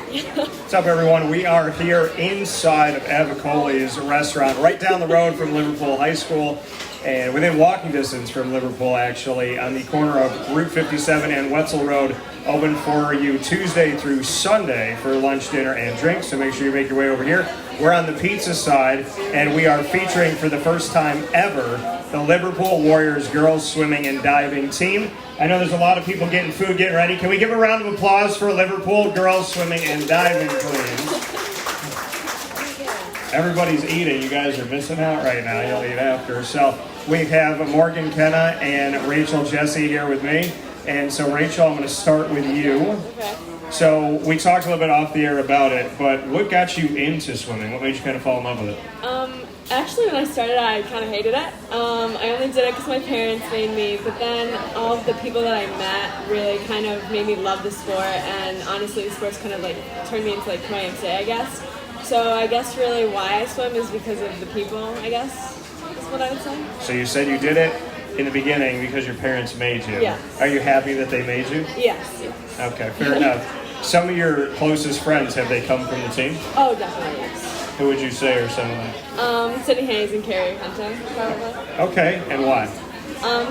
What's up, everyone? We are here inside of Avicoli's restaurant, right down the road from Liverpool High School, and within walking distance from Liverpool, actually, on the corner of Route 57 and Wetzel Road. Open for you Tuesday through Sunday for lunch, dinner, and drinks, so make sure you make your way over here. We're on the pizza side, and we are featuring for the first time ever the Liverpool Warriors girls swimming and diving team. I know there's a lot of people getting food, getting ready. Can we give a round of applause for Liverpool girls swimming and diving, please? Everybody's eating. You guys are missing out right now. You'll eat after. So we have Morgan, Kenna, and Rachel, Jessie here with me. And so, Rachel, I'm going to start with you. Okay. So we talked a little bit off the air about it, but what got you into swimming? What made you kind of fall in love with it? Actually, when I started, I kind of hated it. I only did it because my parents made me, but then all of the people that I met really kind of made me love the sport, and honestly, the sport's kind of like turned me into like who I am today, I guess. So I guess really why I swim is because of the people, I guess, is what I would say. So you said you did it in the beginning because your parents made you. Yes. Are you happy that they made you? Yes. Okay, fair enough. Some of your closest friends, have they come from the team? Oh, definitely, yes. Who would you say are some of them? Sydney Hayes and Carrie Hunter, probably. Okay, and why?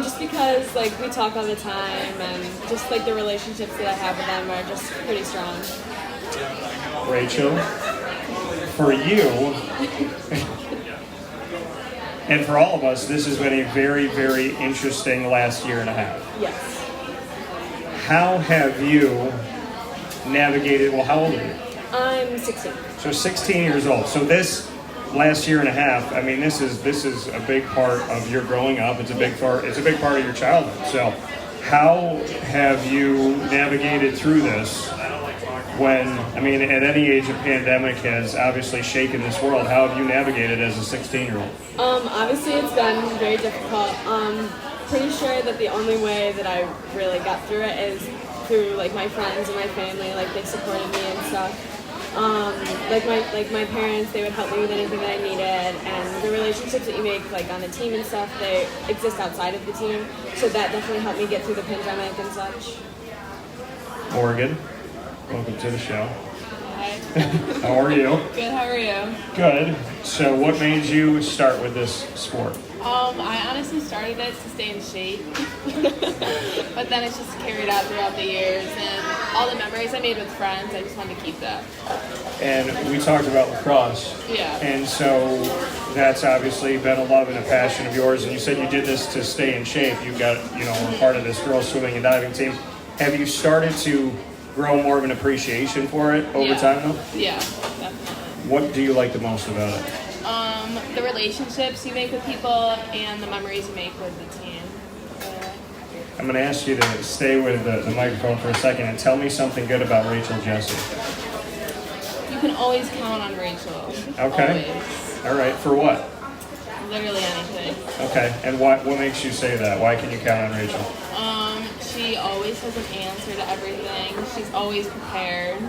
Just because like we talk all the time, and just like the relationships that I have with them are just pretty strong. Rachel, for you, and for all of us, this has been a very, very interesting last year and a half. Yes. How have you navigated, well, how old are you? I'm 16. So 16 years old. So this last year and a half, I mean, this is a big part of your growing up. It's a big part of your childhood. So how have you navigated through this when, I mean, at any age, a pandemic has obviously shaken this world. How have you navigated as a 16-year-old? Obviously it's been very difficult. Pretty sure that the only way that I really got through it is through like my friends and my family. Like they supported me and stuff. Like my parents, they would help me with anything that I needed, and the relationships that you make like on the team and stuff, they exist outside of the team. So that definitely helped me get through the pandemic and such. Morgan, welcome to the show. Hi. How are you? Good, how are you? Good. So what made you start with this sport? I honestly started it to stay in shape, but then it's just carried out throughout the years, and all the memories I made with friends, I just wanted to keep that. And we talked about lacrosse. Yeah. And so that's obviously been a love and a passion of yours, and you said you did this to stay in shape. You got, a part of this girls swimming and diving team. Have you started to grow more of an appreciation for it over time, though? Yeah, definitely. What do you like the most about it? The relationships you make with people and the memories you make with the team. I'm going to ask you to stay with the microphone for a second and tell me something good about Rachel Jessie. You can always count on Rachel. Okay. Always. All right. For what? Literally anything. Okay. And what makes you say that? Why can you count on Rachel? She always has an answer to everything. She's always prepared.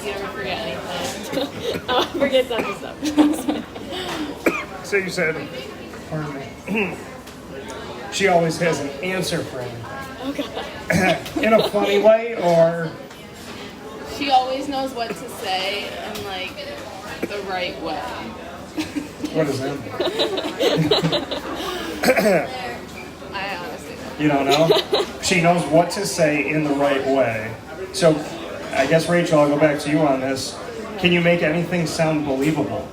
You never forget anything. I forget some stuff. So you said, pardon me, she always has an answer for everything. Okay. In a funny way, or? She always knows what to say in like the right way. What does that mean? I honestly don't. You don't know? She knows what to say in the right way. So I guess, Rachel, I'll go back to you on this. Can you make anything sound believable?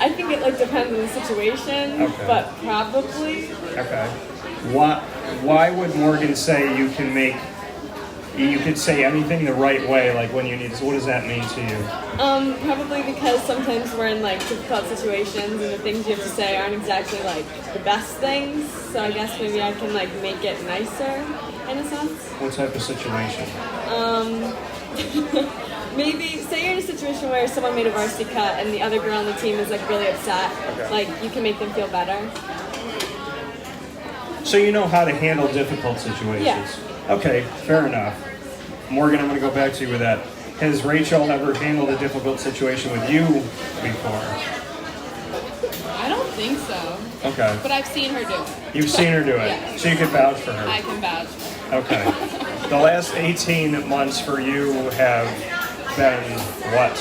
I think it like depends on the situation, Okay. but probably. Okay. Why would Morgan say you could say anything the right way, like when you need to? What does that mean to you? Probably because sometimes we're in like difficult situations and the things you have to say aren't exactly like the best things. So I guess maybe I can like make it nicer in a sense. What type of situation? Maybe say you're in a situation where someone made a varsity cut and the other girl on the team is like really upset. Okay. Like you can make them feel better. So you know how to handle difficult situations. Yeah. Okay, fair enough. Morgan, I'm going to go back to you with that. Has Rachel ever handled a difficult situation with you before? I don't think so. Okay. But I've seen her do it. You've seen her do it. Yeah. So you can vouch for her. I can vouch for her. Okay. The last 18 months for you have been what?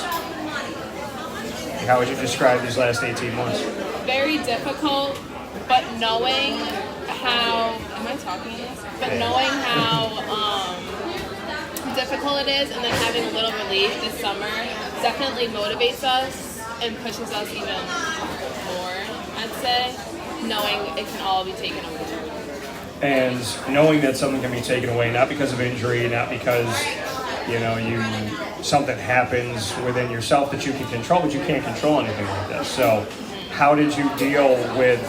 How would you describe these last 18 months? Very difficult, but knowing how, am I talking this? But knowing how difficult it is and then having a little relief this summer definitely motivates us and pushes us even more, I'd say, knowing it can all be taken away. And knowing that something can be taken away, not because of injury, not because, something happens within yourself that you can control, but you can't control anything like this. So how did you deal with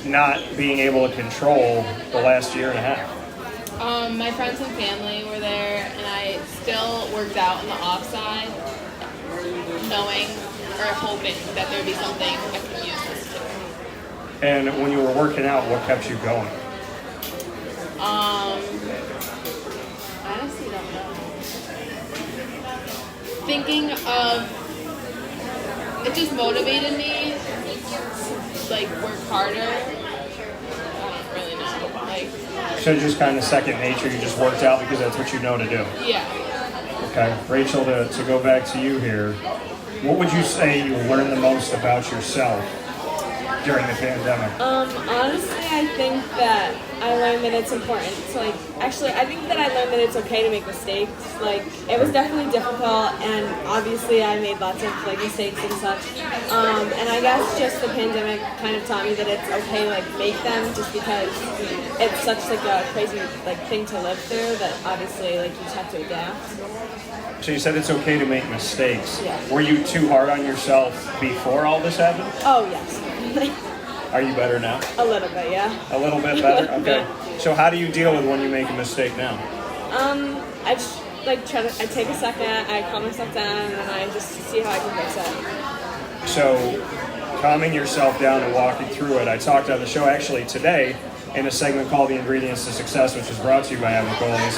not being able to control the last year and a half? My friends and family were there, and I still worked out on the off side, knowing or hoping that there'd be something I could use this to. And when you were working out, what kept you going? I honestly don't know. Thinking of it just motivated me to, like, work harder. I don't really know. Like, So just kind of second nature, you just worked out because that's what you know to do. yeah. Okay. Rachel, to go back to you here, what would you say you learned the most about yourself during the pandemic? Honestly, I think that I learned that it's important to, I think that I learned that it's okay to make mistakes. It was definitely difficult, and obviously I made lots of, mistakes and such. And I guess just the pandemic kind of taught me that it's okay to, make them just because it's such, a crazy, thing to live through that obviously, you just have to adapt. So you said it's okay to make mistakes. Yeah. Were you too hard on yourself before all this happened? Oh, yes. Are you better now? A little bit, yeah. A little bit better? Okay. So how do you deal with when you make a mistake now? I just I take a second, I calm myself down, and then I just see how I can fix it. So calming yourself down and walking through it. I talked on the show actually today in a segment called The Ingredients to Success, which is brought to you by Avocoli's.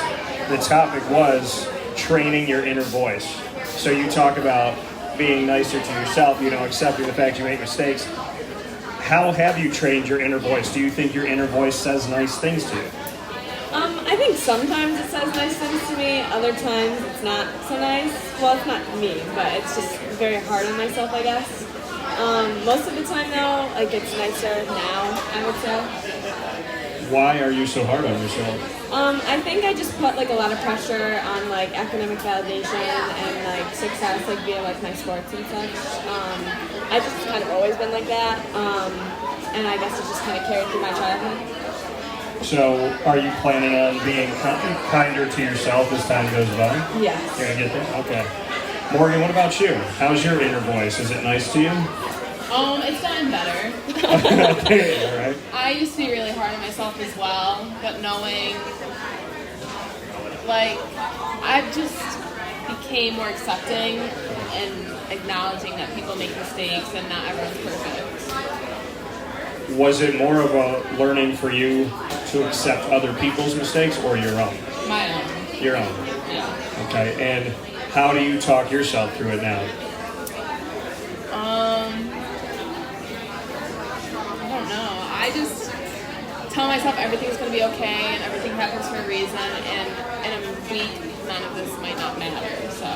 The topic was training your inner voice. So you talk about being nicer to yourself, accepting the fact you make mistakes. How have you trained your inner voice? Do you think your inner voice says nice things to you? I think sometimes it says nice things to me, other times it's not so nice. Well, it's not me, but it's just very hard on myself, I guess. Most of the time, though, it's nicer now, I would say. Why are you so hard on yourself? I think I just put a lot of pressure on academic validation and success via my sports and such. I've just kind of always been like that, and I guess it's just kind of carried through my childhood. So are you planning on being kinder to yourself as time goes by? Yes. You're gonna get there? Okay. Morgan, what about you? How's your inner voice? Is it nice to you? It's gotten better. Okay, all right. I used to be really hard on myself as well, but knowing, I've just became more accepting and acknowledging that people make mistakes and not everyone's perfect. Was it more of a learning for you to accept other people's mistakes or your own? My own. Your own. Yeah. Okay, and how do you talk yourself through it now? I don't know. I just tell myself everything's going to be okay and everything happens for a reason, and in a week, none of this might not matter, so.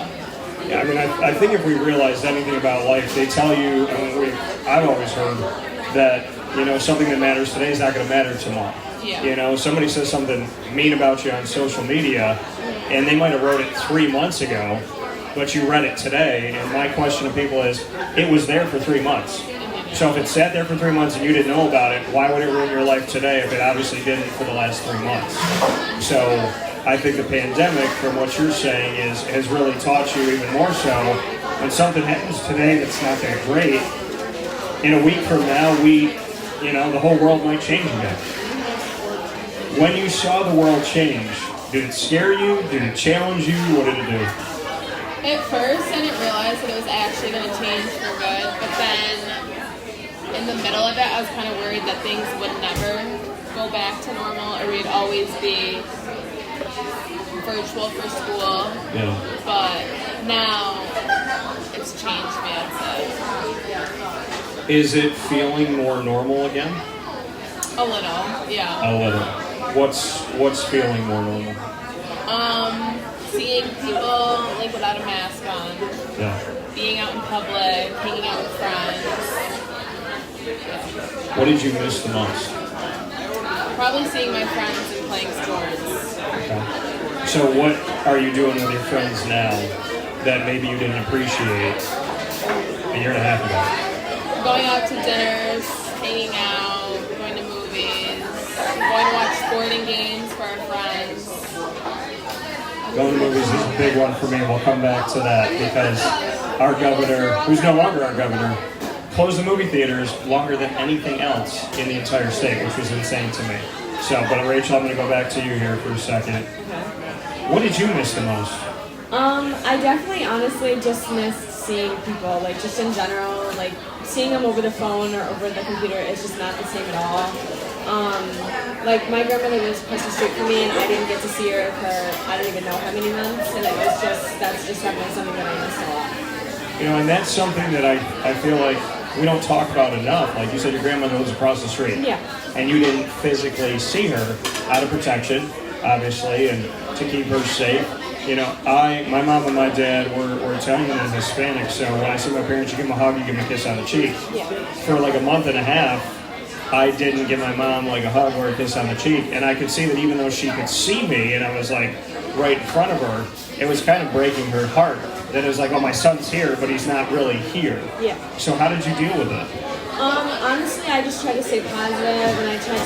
Yeah, I think if we realized anything about life, they tell you, I've always heard that, something that matters today is not going to matter tomorrow. Yeah. Somebody says something mean about you on social media, and they might have wrote it 3 months ago, but you read it today, and my question to people is, it was there for 3 months. So if it sat there for 3 months and you didn't know about it, why would it ruin your life today if it obviously didn't for the last 3 months? So I think the pandemic, from what you're saying, has really taught you even more so, when something happens today that's not that great, in a week from now, the whole world might change again. When you saw the world change, did it scare you? Did it challenge you? What did it do? At first, I didn't realize that it was actually going to change for good, but then in the middle of it, I was kind of worried that things would never go back to normal, or we'd always be virtual for school. Yeah. But now, it's changed me, I'd say. Is it feeling more normal again? A little, yeah. A little. What's feeling more normal? Seeing people like without a mask on, Yeah. being out in public, hanging out with friends. What did you miss the most? Probably seeing my friends and playing sports. Okay. So what are you doing with your friends now that maybe you didn't appreciate a year and a half ago? Going out to dinners, hanging out, going to movies, going to watch sporting games for our friends. Going to movies is a big one for me. We'll come back to that because our governor, who's no longer our governor, closed the movie theaters longer than anything else in the entire state, which was insane to me. So, but Rachel, I'm going to go back to you here for a second. What did you miss the most? I definitely honestly just missed seeing people, like just in general, like seeing them over the phone or over the computer is just not the same at all. Like my grandmother lives across the street from me and I didn't get to see her for I don't even know how many months, and it was just, that's just definitely something that I missed a lot. You know, and that's something that I feel like we don't talk about enough. Like you said, your grandmother lives across the street. Yeah. And you didn't physically see her out of protection, obviously, and to keep her safe. You know, my mom and my dad were Italian and Hispanic, so when I see my parents, you give them a hug, you give them a kiss on the cheek. Yeah. For like a month and a half, I didn't give my mom like a hug or a kiss on the cheek, and I could see that even though she could see me and I was like right in front of her, it was kind of breaking her heart. That it was like, oh, my son's here, but he's not really here. Yeah. So how did you deal with it? Honestly, I just try to stay positive, and I try to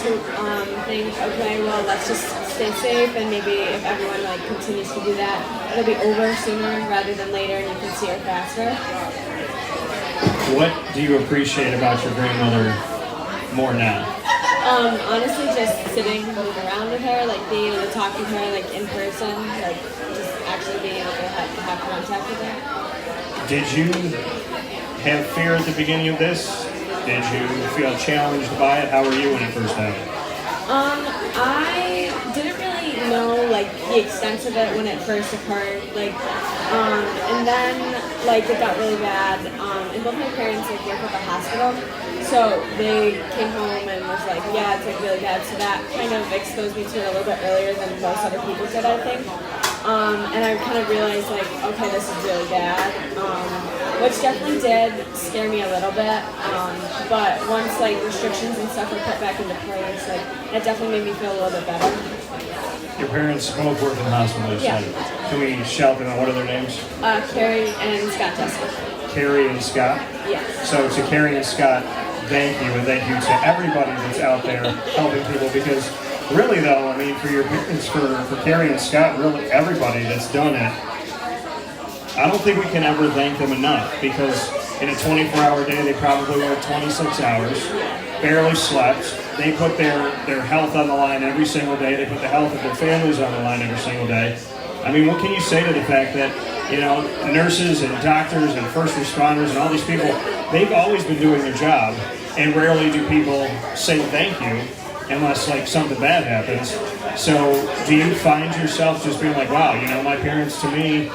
think, okay, well, let's just stay safe, and maybe if everyone like continues to do that, it'll be over sooner rather than later, and you can see her faster. What do you appreciate about your grandmother more now? Honestly, just sitting around with her, like being able to talk with her, like in person, like just actually being able to have contact with her. Did you have fear at the beginning of this? Did you feel challenged by it? How were you when it first happened? I didn't really know like the extent of it when it first occurred, like, and then like it got really bad. And both my parents like work at the hospital, so they came home and was like, yeah, it's like really bad. So that kind of exposed me to it a little bit earlier than most other people did, I think. And I kind of realized like, okay, this is really bad. Which definitely did scare me a little bit, but once like restrictions and stuff were put back into place, like it definitely made me feel a little bit better. Your parents both work in the hospital, you said. Can we shout them out? What are their names? Carrie and Scott Jessie. Carrie and Scott? Yes. So to Carrie and Scott, thank you, and thank you to everybody that's out there helping people, because really though, I mean, for your parents, for Carrie and Scott, really everybody that's done it, I don't think we can ever thank them enough, because in a 24-hour day, they probably worked 26 hours, barely slept. They put their health on the line every single day. They put the health of their families on the line every single day. I mean, what can you say to the fact that, you know, nurses and doctors and first responders and all these people, they've always been doing their job, and rarely do people say thank you unless like something bad happens. So do you find yourself just being like, wow, you know, my parents to me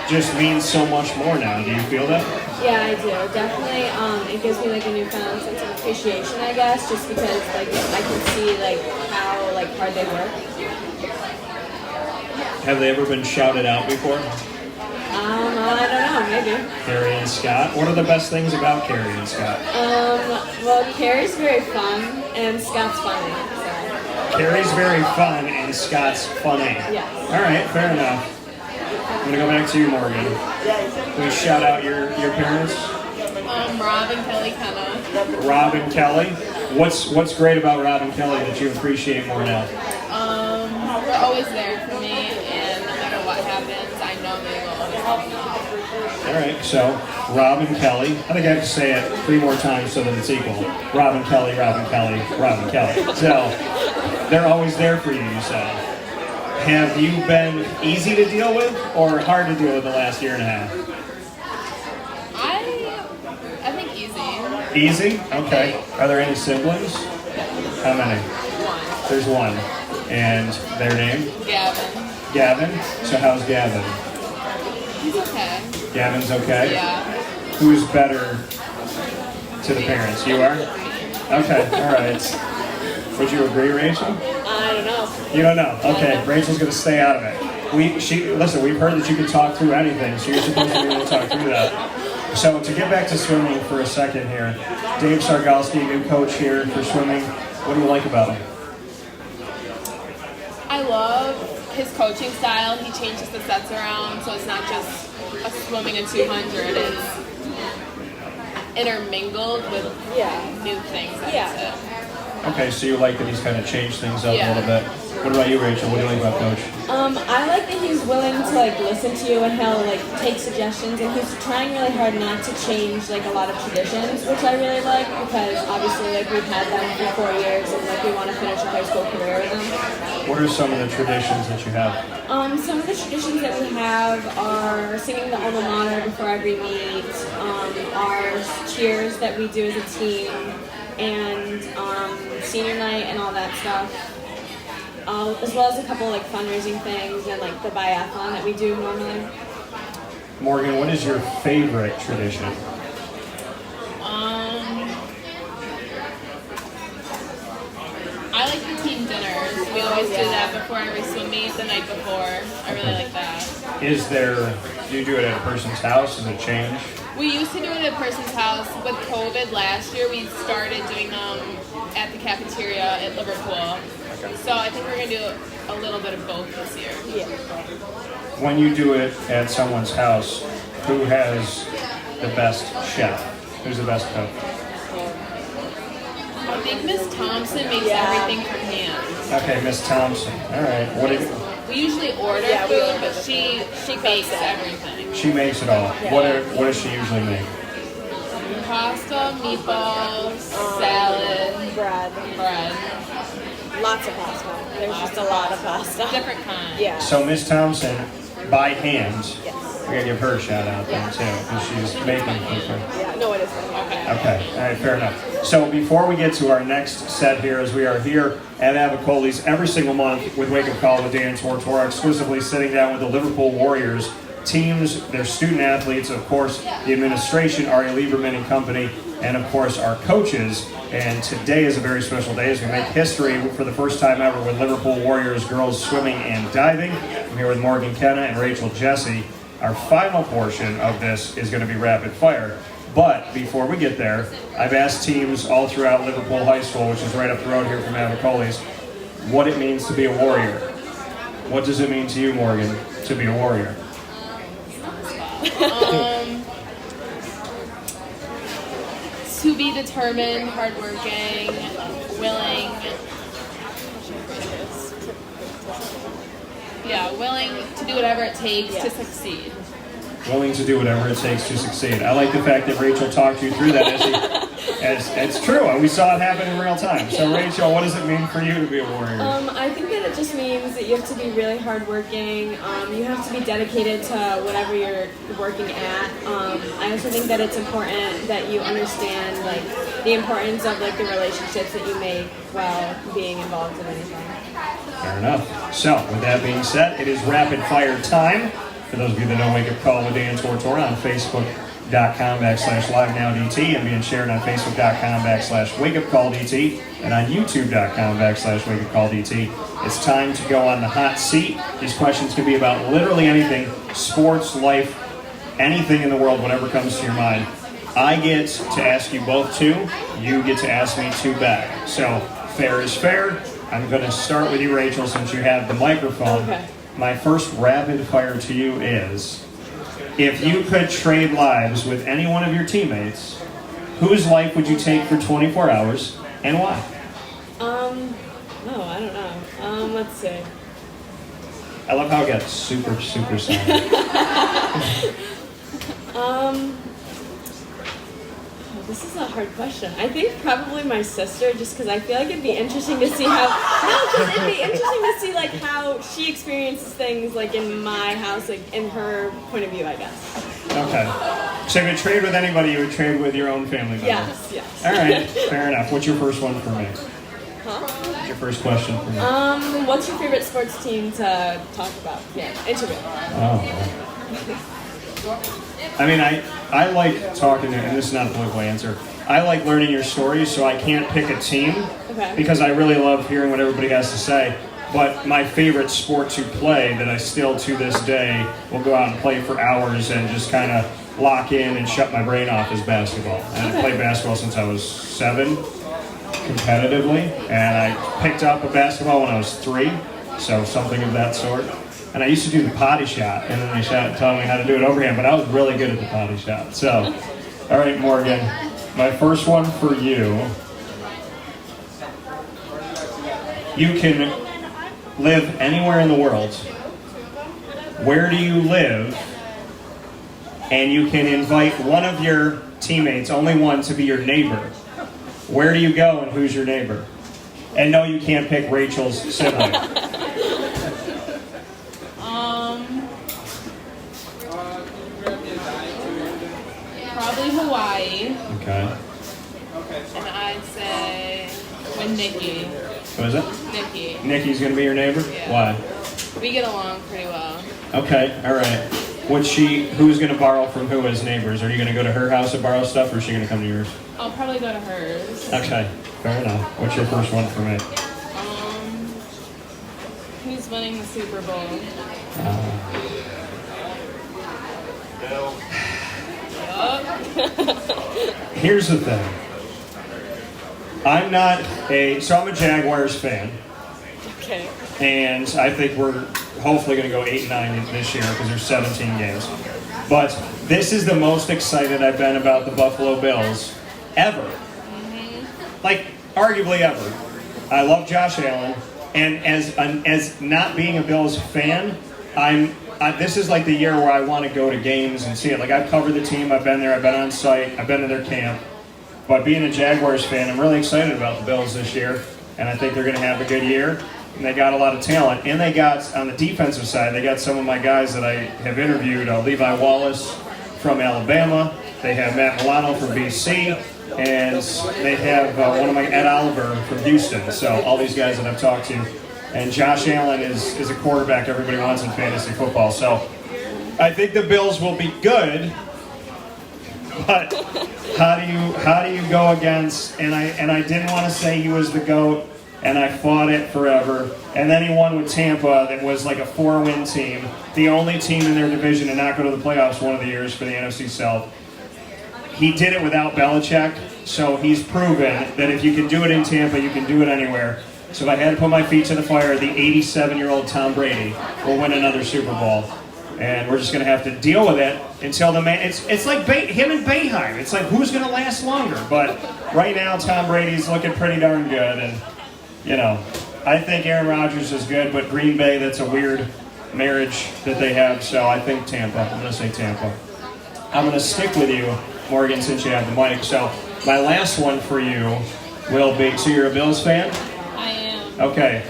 just means so much more now? Do you feel that? Yeah, I do. Definitely. It gives me like a newfound sense of appreciation, I guess, just because like I can see like how like hard they work. Have they ever been shouted out before? I don't know, maybe. Carrie and Scott. What are the best things about Carrie and Scott? Well, Carrie's very fun and Scott's funny. So. Carrie's very fun and Scott's funny. Yes. All right, fair enough. I'm gonna go back to you, Morgan. Can we shout out your parents? Rob and Kelly Kenna. Rob and Kelly. What's great about Rob and Kelly that you appreciate more now? They're always there for me, and no matter what happens, I know they will always help me. All right, so Rob and Kelly. I think I have to say it 3 more times so that it's equal. Rob and Kelly, Rob and Kelly, Rob and Kelly. So they're always there for you, you said. Have you been easy to deal with or hard to deal with the last year and a half? I think easy. Easy? Okay. Are there any siblings? How many? One. There's one. And their name? Gavin. Gavin? So how's Gavin? He's okay. Gavin's okay? Yeah. Who's better to the parents? You are? Okay, all right. Would you agree, Rachel? I don't know. You don't know? Okay, Rachel's going to stay out of it. Listen, we've heard that you can talk through anything, so you're supposed to be able to talk through that. So to get back to swimming for a second here, Dave Sargalski, new coach here for swimming. What do you like about him? I love his coaching style. He changes the sets around, so it's not just a swimming a 200. It's intermingled with new things. Okay, so you like that he's kind of changed things up a little bit. What about you, Rachel? What do you like about Coach? I like that he's willing to like listen to you and he'll like take suggestions, and he's trying really hard not to change like a lot of traditions, which I really like because obviously like we've had them for 4 years and like we want to finish a high school career with them. What are some of the traditions that you have? Some of the traditions that we have are singing the alma mater before every meet, our cheers that we do as a team, and senior night and all that stuff. As well as a couple like fundraising things and like the biathlon that we do normally. Morgan, what is your favorite tradition? I like the team dinners. We always do that before every swim meet the night before. I really like that. Do you do it at a person's house? Does it change? We used to do it at a person's house. With COVID last year, we started doing them at the cafeteria at Liverpool. So I think we're going to do a little bit of both this year. Yeah. When you do it at someone's house, who has the best chef? Who's the best cook? I think Miss Thompson makes everything from hand. Okay, Miss Thompson. All right. We usually order food, but she bakes everything. She makes it all. What does she usually make? Pasta, meatballs, salad, bread. Lots of pasta. There's just a lot of pasta. Different kinds. Yeah. So Miss Thompson, by hand, Yes. we gotta give her a shout out then too, because she's making food for. Yeah. No, it is. Okay, all right, fair enough. So before we get to our next set here, as we are here at Avicoli's every single month with Wake Up Call with Dan Tortora, exclusively sitting down with the Liverpool Warriors teams, their student athletes, of course, the administration, Ari Lieberman and company, and of course our coaches. And today is a very special day as we make history for the first time ever with Liverpool Warriors girls swimming and diving. I'm here with Morgan Kenna and Rachel Jessie. Our final portion of this is going to be rapid fire. But before we get there, I've asked teams all throughout Liverpool High School, which is right up the road here from Avicoli's, what it means to be a warrior. What does it mean to you, Morgan, to be a warrior? To be determined, hardworking, willing. Willing to do whatever it takes to succeed. Willing to do whatever it takes to succeed. I like the fact that Rachel talked you through that. It's true. We saw it happen in real time. So Rachel, what does it mean for you to be a warrior? I think that it just means that you have to be really hardworking. You have to be dedicated to whatever you're working at. I also think that it's important that you understand like the importance of like the relationships that you make while being involved in anything. Fair enough. So with that being said, it is rapid fire time. For those of you that don't Wake Up Call with Dan Tortora on Facebook.com/LiveNowDT and being shared on Facebook.com/WakeUpCallDT and on YouTube.com/WakeUpCallDT. It's time to go on the hot seat. These questions can be about literally anything, sports, life, anything in the world, whatever comes to your mind. I get to ask you both two. You get to ask me two back. So fair is fair. I'm going to start with you, Rachel, since you have the microphone. Okay. My first rapid fire to you is, if you could trade lives with any one of your teammates, whose life would you take for 24 hours and why? I don't know. Let's see. I love how it got super silent. This is a hard question. I think probably my sister, just because I feel like it'd be interesting to see like how she experiences things like in my house, like in her point of view, I guess. Okay. So if you trade with anybody, you would trade with your own family member? Yes. All right, fair enough. What's your first one for me? What's your first question for me? What's your favorite sports team to talk about? Yeah, interview. Oh. I mean, I like talking, and this is not a political answer, I like learning your stories, so I can't pick a team Okay. because I really love hearing what everybody has to say. But my favorite sport to play that I still to this day will go out and play for hours and just kind of lock in and shut my brain off is basketball. And I played basketball since I was 7 competitively, and I picked up a basketball when I was 3, so something of that sort. And I used to do the potty shot, and then they taught me how to do it overhand, but I was really good at the potty shot. So, all right, Morgan, my first one for you. You can live anywhere in the world. Where do you live? And you can invite one of your teammates, only one, to be your neighbor. Where do you go and who's your neighbor? And no, you can't pick Rachel's sibling. Probably Hawaii. Okay. And I'd say with Nikki. What is it? Nikki. Nikki's going to be your neighbor? Yeah. Why? We get along pretty well. Okay, all right. Who's going to borrow from who as neighbors? Are you going to go to her house and borrow stuff, or is she going to come to yours? I'll probably go to hers. Okay, fair enough. What's your first one for me? Who's winning the Super Bowl? Here's the thing. I'm a Jaguars fan, Okay. and I think we're hopefully going to go 8-9 this year because there's 17 games. But this is the most excited I've been about the Buffalo Bills ever. Like, arguably ever. I love Josh Allen, and as not being a Bills fan, this is like the year where I want to go to games and see it. Like, I've covered the team, I've been there, I've been on site, I've been to their camp. But being a Jaguars fan, I'm really excited about the Bills this year, and I think they're going to have a good year. And they got a lot of talent. And they got, on the defensive side, they got some of my guys that I have interviewed. Levi Wallace from Alabama. They have Matt Milano from BC. And they have one of my, Ed Oliver from Houston. So all these guys that I've talked to. And Josh Allen is a quarterback everybody wants in fantasy football. So I think the Bills will be good. But how do you go against, and I didn't want to say he was the GOAT, and I fought it forever, and then he won with Tampa that was like a 4-win team, the only team in their division to not go to the playoffs one of the years for the NFC South. He did it without Belichick, so he's proven that if you can do it in Tampa, you can do it anywhere. So if I had to put my feet to the fire, the 87-year-old Tom Brady will win another Super Bowl. And we're just going to have to deal with it until the man. It's like him and Boeheim. It's like, who's going to last longer? But right now, Tom Brady's looking pretty darn good. And, you know, I think Aaron Rodgers is good, but Green Bay, that's a weird marriage that they have. So I think Tampa. I'm going to say Tampa. I'm going to stick with you, Morgan, since you have the mic. So my last one for you will be, so you're a Bills fan? I am. Okay.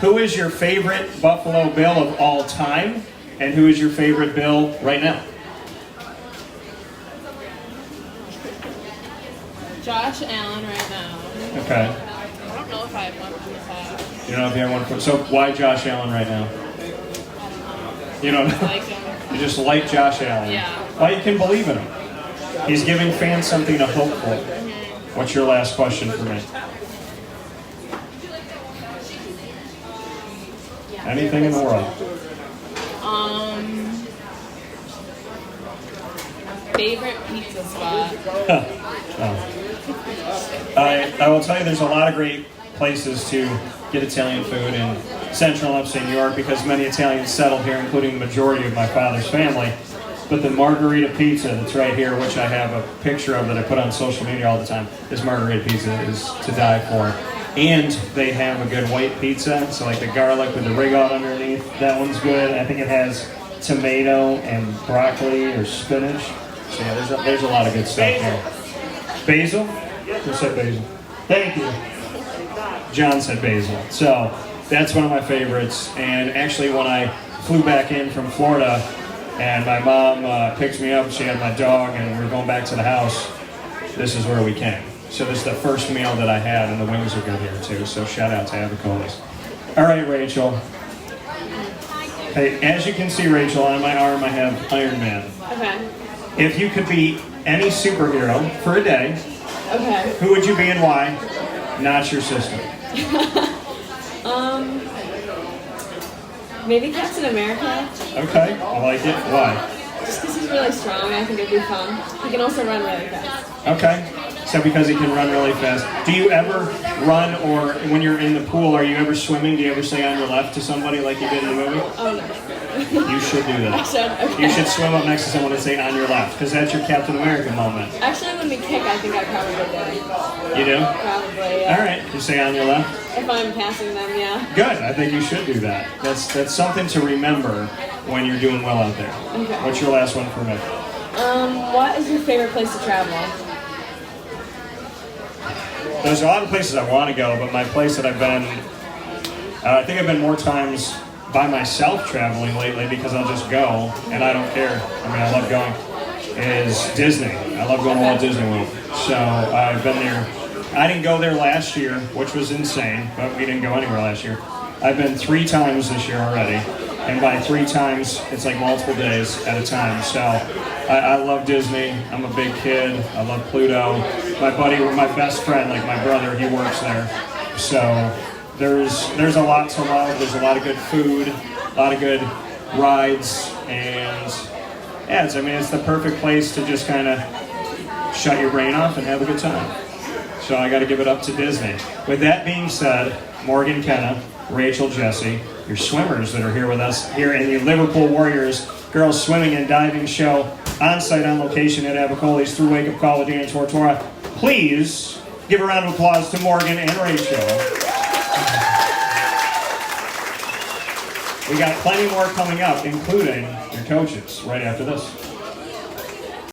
Who is your favorite Buffalo Bill of all time? And who is your favorite Bill right now? Josh Allen right now. Okay. I don't know if I have one from the past. You don't know if you have one for, so why Josh Allen right now? You don't know? I like him. You just like Josh Allen. Yeah. Well, you can believe in him. He's giving fans something to hope for. What's your last question for me? Anything in the world. Favorite pizza spot? I will tell you there's a lot of great places to get Italian food in central and upstate New York because many Italians settled here, including the majority of my father's family. But the margarita pizza that's right here, which I have a picture of that I put on social media all the time, this margarita pizza is to die for. And they have a good white pizza, so like the garlic with the rig out underneath, that one's good. I think it has tomato and broccoli or spinach. So yeah, there's a lot of good stuff here. Basil? Who said basil? Thank you. John said basil. So that's one of my favorites. And actually when I flew back in from Florida and my mom picked me up, she had my dog and we were going back to the house, this is where we came. So this is the first meal that I had, and the wings are good here too. So shout out to Avicoli's. All right, Rachel. Hey, as you can see, Rachel, on my arm I have Iron Man. Okay. If you could be any superhero for a day, Okay. who would you be and why? Not your sister. Maybe Captain America, Okay, I like it. Why? just because he's really strong. I think it'd be fun. He can also run really fast. Okay. So because he can run really fast. Do you ever run, or when you're in the pool, are you ever swimming? Do you ever say on your left to somebody like you did in the movie? Oh no. You should do I that. should. Okay. You should swim up next to someone and say on your left, because that's your Captain America moment. Actually, when we kick, I think I probably would. You do? Probably, yeah. All right. You say on your left. If I'm passing them, yeah. Good. I think you should do that. That's something to remember when you're doing well out there. Okay. What's your last one for me? What is your favorite place to travel? There's a lot of places I want to go, but my place that I've been, I think I've been more times by myself traveling lately because I'll just go and I don't care. I mean, I love going. Is Disney. I love going to Walt Disney World. So I've been there. I didn't go there last year, which was insane, but we didn't go anywhere last year. I've been 3 times this year already. And by 3 times, it's like multiple days at a time. So I love Disney. I'm a big kid. I love Pluto. My buddy, my best friend, like my brother, he works there. So there's a lot to love. There's a lot of good food, a lot of good rides, and yeah, it's the perfect place to just kind of shut your brain off and have a good time. So I got to give it up to Disney. With that being said, Morgan, Kenna, Rachel, Jessie, your swimmers that are here with us here in the Liverpool Warriors Girls Swimming and Diving Show, on site on location at Avicoli's through Wake Up College and Tortora. Please give a round of applause to Morgan and Rachel. We got plenty more coming up, including your coaches, right after this.